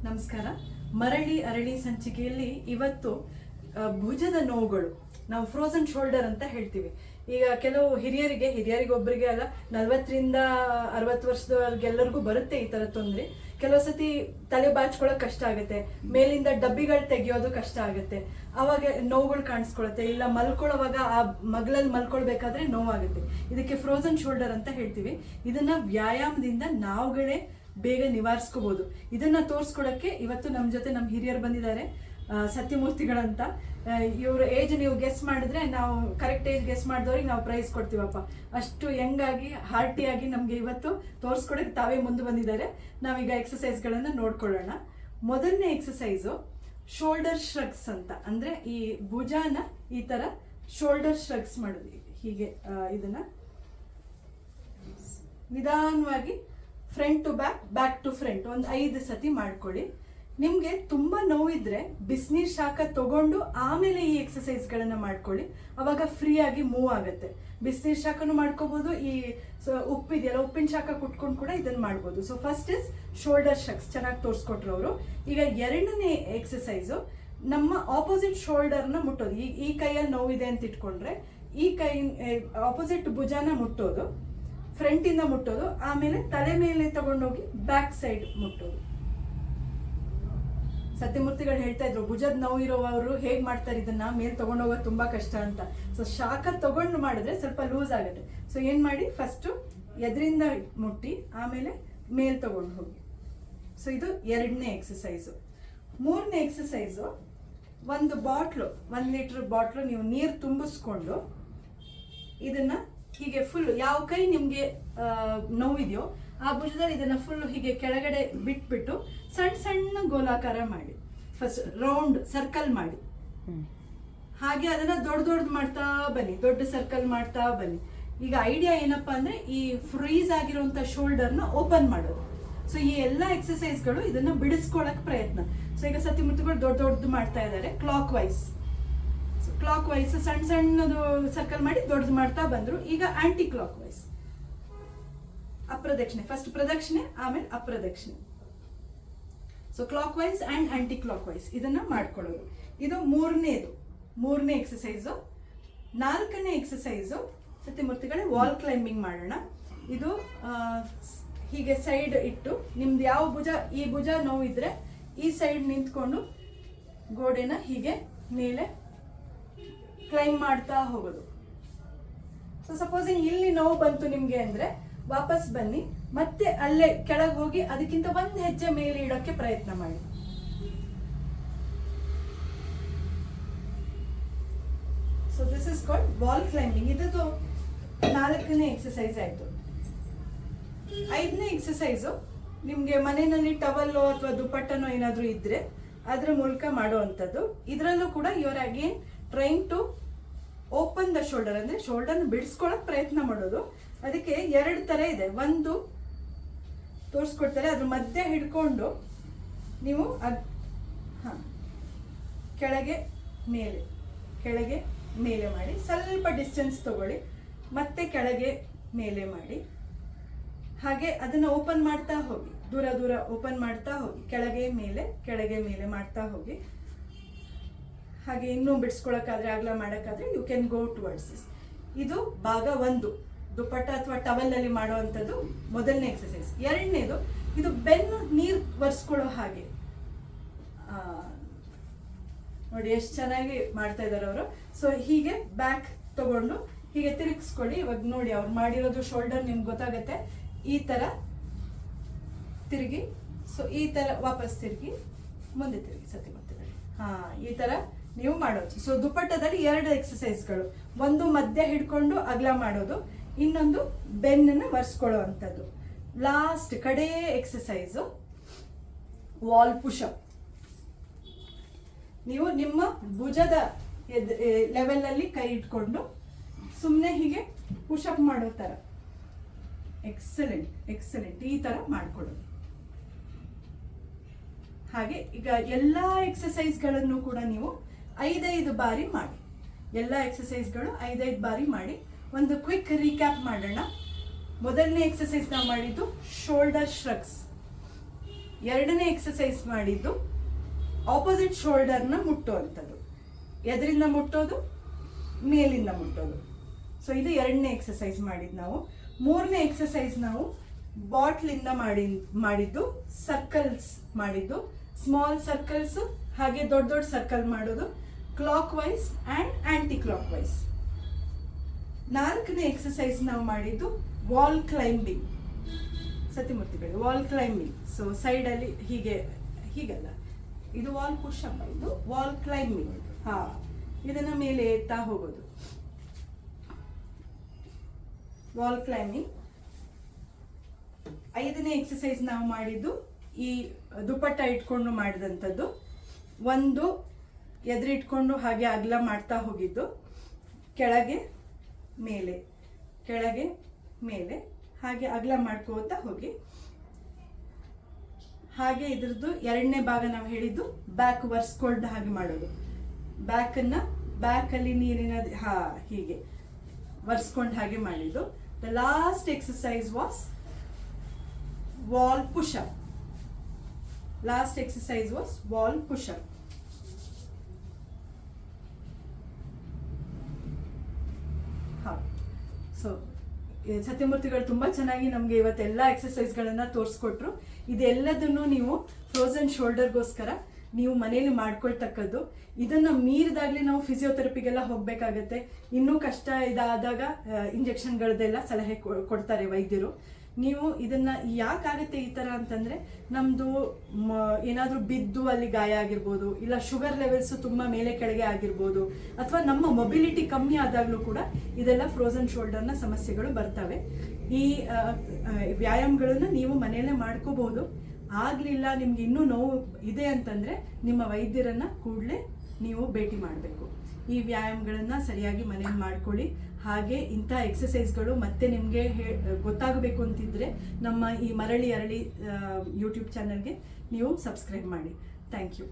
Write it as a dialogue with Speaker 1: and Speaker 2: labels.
Speaker 1: ನಮಸ್ಕಾರ. ಮರಳಿ ಅರಳಿ ಸಂಚಿಕೆಯಲ್ಲಿ ಇವತ್ತು ಭುಜದ ನೋವುಗಳು, ನಾವು ಫ್ರೋಸನ್ ಶೋಲ್ಡರ್ ಅಂತ ಹೇಳ್ತೀವಿ. ಈಗ ಕೆಲವು ಹಿರಿಯರಿಗೆ ಒಬ್ಬರಿಗೆ ಅಲ್ಲ, 40ರಿಂದ 60 ವರ್ಷದವರೆಗೆಲ್ಲರಿಗೂ ಬರುತ್ತೆ ಈ ತರ ತೊಂದರೆ. ಕೆಲವು ಸತಿ ತಲೆ ಬಾಚ್ಕೊಳ್ಳೋಕೆ ಕಷ್ಟ ಆಗುತ್ತೆ, ಮೇಲಿಂದ ಡಬ್ಬಿಗಳು ತೆಗಿಯೋದು ಕಷ್ಟ ಆಗುತ್ತೆ, ಅವಾಗ ನೋವುಗಳು ಕಾಣಿಸ್ಕೊಳುತ್ತೆ. ಇಲ್ಲ ಮಲ್ಕೊಳ್ಳೋವಾಗ ಆ ಮಗ್ಲಲ್ಲಿ ಮಲ್ಕೊಳ್ಬೇಕಾದ್ರೆ ನೋವಾಗುತ್ತೆ. ಇದಕ್ಕೆ ಫ್ರೋಸನ್ ಶೋಲ್ಡರ್ ಅಂತ ಹೇಳ್ತೀವಿ. ಇದನ್ನ ವ್ಯಾಯಾಮದಿಂದ ನಾವುಗಳೇ ಬೇಗ ನಿವಾರಿಸ್ಕೋಬಹುದು. ಇದನ್ನ ತೋರಿಸ್ಕೊಳಕ್ಕೆ ಇವತ್ತು ನಮ್ಮ ಜೊತೆ ನಮ್ಮ ಹಿರಿಯರು ಬಂದಿದ್ದಾರೆ, ಸತ್ಯಮೂರ್ತಿಗಳಂತ. ಇವ್ರ ಏಜ್ ನೀವು ಗೆಸ್ ಮಾಡಿದ್ರೆ, ನಾವು ಕರೆಕ್ಟ್ ಏಜ್ ಗೆಸ್ ಮಾಡಿದವ್ರಿಗೆ ನಾವು ಪ್ರೈಸ್ ಕೊಡ್ತೀವಪ್ಪ. ಅಷ್ಟು ಯಂಗಾಗಿ ಹಾರ್ಟಿಯಾಗಿ ನಮ್ಗೆ ಇವತ್ತು ತೋರಿಸ್ಕೊಡಕ್ಕೆ ತಾವೇ ಮುಂದೆ ಬಂದಿದ್ದಾರೆ. ನಾವೀಗ ಎಕ್ಸಸೈಸ್ಗಳನ್ನ ನೋಡ್ಕೊಳ್ಳೋಣ. ಮೊದಲನೇ ಎಕ್ಸಸೈಸು ಶೋಲ್ಡರ್ ಶ್ರಗ್ಸ್ ಅಂತ. ಅಂದ್ರೆ ಈ ಭುಜಾನ ಈ ತರ ಶೋಲ್ಡರ್ ಶ್ರಗ್ಸ್ ಮಾಡೋದು. ಹೀಗೆ ಇದನ್ನ ನಿಧಾನವಾಗಿ front to back, back to front ಒಂದು 5 ಸತಿ ಮಾಡ್ಕೊಳ್ಳಿ. ನಿಮ್ಗೆ ತುಂಬಾ ನೋವಿದ್ರೆ ಬಿಸಿನೀರ್ ಶಾಖ ತಗೊಂಡು ಆಮೇಲೆ ಈ ಎಕ್ಸಸೈಸ್ಗಳನ್ನ ಮಾಡ್ಕೊಳ್ಳಿ. ಅವಾಗ ಫ್ರೀ ಆಗಿ ಮೂವ್ ಆಗುತ್ತೆ. ಬಿಸಿನೀರ್ ಶಾಖನು ಮಾಡ್ಕೋಬಹುದು. ಈ ಉಪ್ಪಿದೆಯಲ್ಲ, ಉಪ್ಪಿನ ಶಾಖ ಕುಟ್ಕೊಂಡು ಕೂಡ ಇದನ್ನ ಮಾಡ್ಬೋದು. ಸೊ ಫಸ್ಟ್ ಇಸ್ ಶೋಲ್ಡರ್ ಶಕ್ಸ್, ಚೆನ್ನಾಗಿ ತೋರಿಸ್ಕೊಟ್ರು ಅವರು. ಈಗ ಎರಡನೇ ಎಕ್ಸಸೈಸು ನಮ್ಮ ಆಪೋಸಿಟ್ ಶೋಲ್ಡರ್ನ ಮುಟ್ಟೋದು. ಈ ಕೈಯಲ್ಲಿ ನೋವಿದೆ ಅಂತ ಇಟ್ಕೊಂಡ್ರೆ ಈ ಕೈ ಆಪೋಸಿಟ್ ಭುಜಾನ ಮುಟ್ಟೋದು, ಫ್ರಂಟ್ ಇಂದ ಮುಟ್ಟೋದು, ಆಮೇಲೆ ತಲೆ ಮೇಲೆ ತಗೊಂಡೋಗಿ ಬ್ಯಾಕ್ ಸೈಡ್ ಮುಟ್ಟೋದು. ಸತ್ಯಮೂರ್ತಿಗಳು ಹೇಳ್ತಾ ಇದ್ರು, ಭುಜದ ನೋವು ಇರೋವರು ಹೇಗ್ ಮಾಡ್ತಾರೆ ಇದನ್ನ, ಮೇಲ್ ತಗೊಂಡೋಗೋದು ತುಂಬಾ ಕಷ್ಟ ಅಂತ. ಸೊ ಶಾಖ ತಗೊಂಡು ಮಾಡಿದ್ರೆ ಸ್ವಲ್ಪ ಲೂಸ್ ಆಗುತ್ತೆ. ಸೊ ಏನ್ ಮಾಡಿ, ಫಸ್ಟ್ ಎದರಿಂದ ಮುಟ್ಟಿ ಆಮೇಲೆ ಮೇಲ್ ತಗೊಂಡು ಹೋಗಿ. ಸೊ ಇದು ಎರಡನೇ ಎಕ್ಸಸೈಸು. ಮೂರನೇ ಎಕ್ಸಸೈಸು, ಒಂದು ಬಾಟ್ಲು, 1 ಲೀಟರ್ ಬಾಟ್ಲು ನೀವು ನೀರು ತುಂಬಿಸ್ಕೊಂಡು ಇದನ್ನ ಹೀಗೆ ಫುಲ್, ಯಾವ ಕೈ ನಿಮ್ಗೆ ನೋವಿದೆಯೋ ಆ ಭುಜದಲ್ಲಿ ಇದನ್ನ ಫುಲ್ ಹೀಗೆ ಕೆಳಗಡೆ ಬಿಟ್ಬಿಟ್ಟು ಸಣ್ಣ ಸಣ್ಣ ಗೋಲಾಕಾರ ಮಾಡಿ. ಫಸ್ಟ್ ರೌಂಡ್ ಸರ್ಕಲ್ ಮಾಡಿ, ಹಾಗೆ ಅದನ್ನ ದೊಡ್ಡದು ಮಾಡ್ತಾ ಬನ್ನಿ, ದೊಡ್ಡ ಸರ್ಕಲ್ ಮಾಡ್ತಾ ಬನ್ನಿ. ಈಗ ಐಡಿಯಾ ಏನಪ್ಪಾ ಅಂದ್ರೆ, ಈ ಫ್ರೀಸ್ ಆಗಿರುವಂತ ಶೋಲ್ಡರ್ನ ಓಪನ್ ಮಾಡೋದು. ಸೊ ಈ ಎಲ್ಲಾ ಎಕ್ಸಸೈಸ್ಗಳು ಇದನ್ನ ಬಿಡಿಸ್ಕೊಳಕ್ ಪ್ರಯತ್ನ. ಸೊ ಈಗ ಸತ್ಯಮೂರ್ತಿಗಳು ದೊಡ್ಡದು ಮಾಡ್ತಾ ಇದ್ದಾರೆ, ಕ್ಲಾಕ್ ವೈಸ್ ಸಣ್ಣ ಸಣ್ಣದು ಸರ್ಕಲ್ ಮಾಡಿ ದೊಡ್ಡದು ಮಾಡ್ತಾ ಬಂದ್ರು. ಈಗ ಆಂಟಿ ಕ್ಲಾಕ್ ವೈಸ್, ಅಪ್ರದಕ್ಷಿಣೆ, ಫಸ್ಟ್ ಪ್ರದಕ್ಷಿಣೆ ಆಮೇಲೆ ಅಪ್ರದಕ್ಷಿಣೆ. So clockwise and anticlockwise ಇದನ್ನ ಮಾಡ್ಕೊಳ್ಳೋದು. ಇದು ಮೂರನೇ ಎಕ್ಸಸೈಸು. 4ನೇ ಎಕ್ಸಸೈಸು ಸತ್ಯಮೂರ್ತಿಗಳೇ ವಾಲ್ ಕ್ಲೈಂಬಿಂಗ್ ಮಾಡೋಣ. ಇದು ಹೀಗೆ ಸೈಡ್ ಇಟ್ಟು, ನಿಮ್ದು ಯಾವ ಭುಜ, ಈ ಭುಜ ನೋವಿದ್ರೆ ಈ ಸೈಡ್ ನಿಂತ್ಕೊಂಡು ಗೋಡೆನ ಹೀಗೆ ಮೇಲೆ ಕ್ಲೈಮ್ ಮಾಡ್ತಾ ಹೋಗೋದು. ಸೊ ಸಪೋಸಿಂಗ್ ಇಲ್ಲಿ ನೋವು ಬಂತು ನಿಮ್ಗೆ ಅಂದ್ರೆ ವಾಪಸ್ ಬನ್ನಿ, ಮತ್ತೆ ಅಲ್ಲೇ ಕೆಳಗೆ ಹೋಗಿ ಅದಕ್ಕಿಂತ 1 ಹೆಜ್ಜೆ ಮೇಲೆ ಇಡೋಕೆ ಪ್ರಯತ್ನ ಮಾಡಿ. So this is called wall climbing. ಇದು 4ನೇ ಎಕ್ಸಸೈಸ್ ಆಯ್ತು. 5ನೇ ಎಕ್ಸಸೈಸು, ನಿಮ್ಗೆ ಮನೆಯಲ್ಲಿ ಟವಲ್ಲೋ ಅಥವಾ ದುಪ್ಪಟ್ಟನೋ ಏನಾದ್ರೂ ಇದ್ರೆ ಅದ್ರ ಮೂಲಕ ಮಾಡುವಂಥದ್ದು. ಇದರಲ್ಲೂ ಕೂಡ your again trying to open the shoulder, ಅಂದ್ರೆ ಶೋಲ್ಡರ್ನ ಬಿಡಿಸ್ಕೊಳಕ್ ಪ್ರಯತ್ನ ಮಾಡೋದು. ಅದಕ್ಕೆ 2 ತರ ಇದೆ. ಒಂದು ತೋರಿಸ್ಕೊಡ್ತಾರೆ, ಅದ್ರ ಮಧ್ಯೆ ಹಿಡ್ಕೊಂಡು ನೀವು ಕೆಳಗೆ ಮೇಲೆ ಮಾಡಿ, ಸ್ವಲ್ಪ ಡಿಸ್ಟೆನ್ಸ್ ತಗೊಳ್ಳಿ, ಮತ್ತೆ ಕೆಳಗೆ ಮೇಲೆ ಮಾಡಿ. ಹಾಗೆ ಅದನ್ನ ಓಪನ್ ಮಾಡ್ತಾ ಹೋಗಿ, ದೂರ ಓಪನ್ ಮಾಡ್ತಾ ಹೋಗಿ, ಕೆಳಗೆ ಮೇಲೆ ಮಾಡ್ತಾ ಹೋಗಿ. ಹಾಗೆ ಇನ್ನೂ ಬಿಡಿಸ್ಕೊಳಕ್ಕಾದ್ರೆ, ಅಗಲ ಮಾಡೋಕ್ಕಾದ್ರೆ you can go towards this. ಇದು ಭಾಗ 1, ದುಪ್ಪಟ್ಟ ಅಥವಾ ಟವಲ್ ಅಲ್ಲಿ ಮಾಡುವಂಥದ್ದು ಮೊದಲನೇ ಎಕ್ಸಸೈಸ್. ಎರಡನೇದು, ಇದು ಬೆನ್ನು ನೀರು ಒರೆಸ್ಕೊಳ್ಳೋ ಹಾಗೆ. ನೋಡಿ ಎಷ್ಟು ಚೆನ್ನಾಗಿ ಮಾಡ್ತಾ ಇದ್ದಾರೆ ಅವರು. ಸೊ ಹೀಗೆ ಬ್ಯಾಕ್ ತಗೊಂಡು ಹೀಗೆ ತಿರುಗಿಸ್ಕೊಳ್ಳಿ. ಇವಾಗ ನೋಡಿ ಅವ್ರು ಮಾಡಿರೋದು ಶೋಲ್ಡರ್ ನಿಮ್ಗೆ ಗೊತ್ತಾಗತ್ತೆ. ಈ ತರ ತಿರುಗಿ, ಸೊ ಈ ತರ ವಾಪಸ್ ತಿರುಗಿ, ಮುಂದೆ ತಿರುಗಿ, ಸತ್ಯಮೂರ್ತಿಗಳು. ಈ ತರ ನೀವು ಮಾಡೋದು. ಸೊ ದುಪ್ಪಟ್ಟದಲ್ಲಿ 2 ಎಕ್ಸಸೈಸ್ಗಳು, ಒಂದು ಮಧ್ಯ ಹಿಡ್ಕೊಂಡು ಅಗಲ ಮಾಡೋದು, ಇನ್ನೊಂದು ಬೆನ್ನನ್ನು ಒರೆಸ್ಕೊಳ್ಳೋ ಅಂಥದ್ದು. ಲಾಸ್ಟ್ ಕಡೆ ಎಕ್ಸಸೈಸು ವಾಲ್ ಪುಷಪ್. ನೀವು ನಿಮ್ಮ ಭುಜದ ಲೆವೆಲ್ ಅಲ್ಲಿ ಕೈ ಇಟ್ಕೊಂಡು ಸುಮ್ಮನೆ ಹೀಗೆ ಪುಷಪ್ ಮಾಡೋ ತರ. ಎಕ್ಸಲೆಂಟ್ ಈ ತರ ಮಾಡ್ಕೊಳ್ಳೋದು. ಹಾಗೆ ಈಗ ಎಲ್ಲಾ ಎಕ್ಸಸೈಸ್ಗಳನ್ನು ಕೂಡ ನೀವು 5 ಬಾರಿ ಮಾಡಿ. ಎಲ್ಲ ಎಕ್ಸಸೈಸ್ಗಳು 5 ಬಾರಿ ಮಾಡಿ. ಒಂದು ಕ್ವಿಕ್ ರೀಕ್ಯಾಪ್ ಮಾಡೋಣ. ಮೊದಲನೇ ಎಕ್ಸಸೈಸ್ ನಾವು ಮಾಡಿದ್ದು ಶೋಲ್ಡರ್ ಶ್ರಗ್ಸ್. ಎರಡನೇ ಎಕ್ಸಸೈಸ್ ಮಾಡಿದ್ದು ಆಪೋಸಿಟ್ ಶೋಲ್ಡರ್ನ ಮುಟ್ಟುವಂಥದ್ದು. ಎದರಿಂದ ಮುಟ್ಟೋದು, ಮೇಲಿಂದ ಮುಟ್ಟೋದು. ಸೊ ಇದು ಎರಡನೇ ಎಕ್ಸಸೈಸ್ ಮಾಡಿದ್ದು ನಾವು. ಮೂರನೇ ಎಕ್ಸಸೈಸ್ ನಾವು ಬಾಟ್ಲಿಂದ ಮಾಡಿದ್ದು ಸರ್ಕಲ್ಸ್ ಮಾಡಿದ್ದು, ಸ್ಮಾಲ್ ಸರ್ಕಲ್ಸ್ ಹಾಗೆ ದೊಡ್ಡ ದೊಡ್ಡ ಸರ್ಕಲ್ ಮಾಡೋದು, clockwise and anticlockwise. ನಾಲ್ಕನೇ ಎಕ್ಸಸೈಸ್ ನಾವು ಮಾಡಿದ್ದು ವಾಲ್ ಕ್ಲೈಂಬಿಂಗ್. ಸತಿಮೂರ್ತಿಗಳು ವಾಲ್ ಕ್ಲೈಂಬಿಂಗ್. ಸೊ ಸೈಡಲ್ಲಿ ಹೀಗಲ್ಲ, ಇದು ವಾಲ್ ಪುಷ್ ಅಪ್, ಇದು ವಾಲ್ ಕ್ಲೈಂಬಿಂಗ್. ಇದನ್ನ ಮೇಲೆ ಎತ್ತಾ ಹೋಗೋದು, ವಾಲ್ ಕ್ಲೈಂಬಿಂಗ್. ಐದನೇ ಎಕ್ಸಸೈಸ್ ನಾವು ಮಾಡಿದ್ದು ಈ ದುಪ್ಪಟ್ಟ ಇಟ್ಕೊಂಡು ಮಾಡಿದಂಥದ್ದು. ಒಂದು ಎದುರಿಟ್ಕೊಂಡು ಹಾಗೆ ಅಗಲ ಮಾಡ್ತಾ ಹೋಗಿದ್ದು, ಕೆಳಗೆ ಮೇಲೆ ಕೆಳಗೆ ಮೇಲೆ ಹಾಗೆ ಅಗಲ ಮಾಡ್ಕೋತಾ ಹೋಗಿ. ಹಾಗೆ ಇದ್ರದ್ದು ಎರಡನೇ ಭಾಗ ನಾವು ಹೇಳಿದ್ದು ಬ್ಯಾಕ್ ವರ್ಸ್ಕೊಳ್ದ ಹಾಗೆ ಮಾಡೋದು. ಬ್ಯಾಕಲ್ಲಿ ನೀರಿನ ಹೀಗೆ ವರ್ಸ್ಕೊಂಡು ಹಾಗೆ ಮಾಡಿದ್ದು. The last exercise was wall push up. Last exercise was wall push up. So ಸತ್ಯಮೂರ್ತಿಗಳು ತುಂಬ ಚೆನ್ನಾಗಿ ನಮಗೆ ಇವತ್ತೆಲ್ಲ ಎಕ್ಸಸೈಸ್ಗಳನ್ನು ತೋರಿಸ್ಕೊಟ್ರು. ಇದೆಲ್ಲದನ್ನು ನೀವು ಫ್ರೋಸನ್ ಶೋಲ್ಡರ್ಗೋಸ್ಕರ ನೀವು ಮನೇಲಿ ಮಾಡ್ಕೊಳ್ತಕ್ಕದ್ದು. ಇದನ್ನು ಮೀರಿದಾಗಲೇ ನಾವು ಫಿಸಿಯೋಥೆರಪಿಗೆಲ್ಲ ಹೋಗಬೇಕಾಗತ್ತೆ. ಇನ್ನೂ ಕಷ್ಟ ಇದಾದಾಗ ಇಂಜೆಕ್ಷನ್ಗಳದ್ದೆಲ್ಲ ಸಲಹೆ ಕೊಡ್ತಾರೆ ವೈದ್ಯರು. ನೀವು ಇದನ್ನು ಯಾಕಾಗುತ್ತೆ ಈ ಥರ ಅಂತಂದರೆ, ನಮ್ಮದು ಏನಾದರೂ ಬಿದ್ದು ಅಲ್ಲಿ ಗಾಯ ಆಗಿರ್ಬೋದು, ಇಲ್ಲ ಶುಗರ್ ಲೆವೆಲ್ಸು ತುಂಬ ಮೇಲೆ ಕೆಳಗೆ ಆಗಿರ್ಬೋದು, ಅಥವಾ ನಮ್ಮ ಮೊಬಿಲಿಟಿ ಕಮ್ಮಿ ಆದಾಗಲೂ ಕೂಡ ಇದೆಲ್ಲ ಫ್ರೋಸನ್ ಶೋಲ್ಡರ್ನ ಸಮಸ್ಯೆಗಳು ಬರ್ತವೆ. ಈ ವ್ಯಾಯಾಮಗಳನ್ನು ನೀವು ಮನೆಯಲ್ಲೇ ಮಾಡ್ಕೋಬಹುದು. ಆಗಲಿಲ್ಲ, ನಿಮ್ಗೆ ಇನ್ನೂ ನೋವು ಇದೆ ಅಂತಂದರೆ ನಿಮ್ಮ ವೈದ್ಯರನ್ನು ಕೂಡಲೇ ನೀವು ಭೇಟಿ ಮಾಡಬೇಕು. ಈ ವ್ಯಾಯಾಮಗಳನ್ನು ಸರಿಯಾಗಿ ಮನೇಲಿ ಮಾಡ್ಕೊಳ್ಳಿ. ಹಾಗೆ ಇಂಥ ಎಕ್ಸಸೈಸ್ಗಳು ಮತ್ತೆ ನಿಮಗೆ ಗೊತ್ತಾಗಬೇಕು ಅಂತಿದ್ರೆ ನಮ್ಮ ಈ ಮರಳಿ ಅರಳಿ ಯೂಟ್ಯೂಬ್ ಚಾನಲ್ಗೆ ನೀವು ಸಬ್ಸ್ಕ್ರೈಬ್ ಮಾಡಿ. Thank you.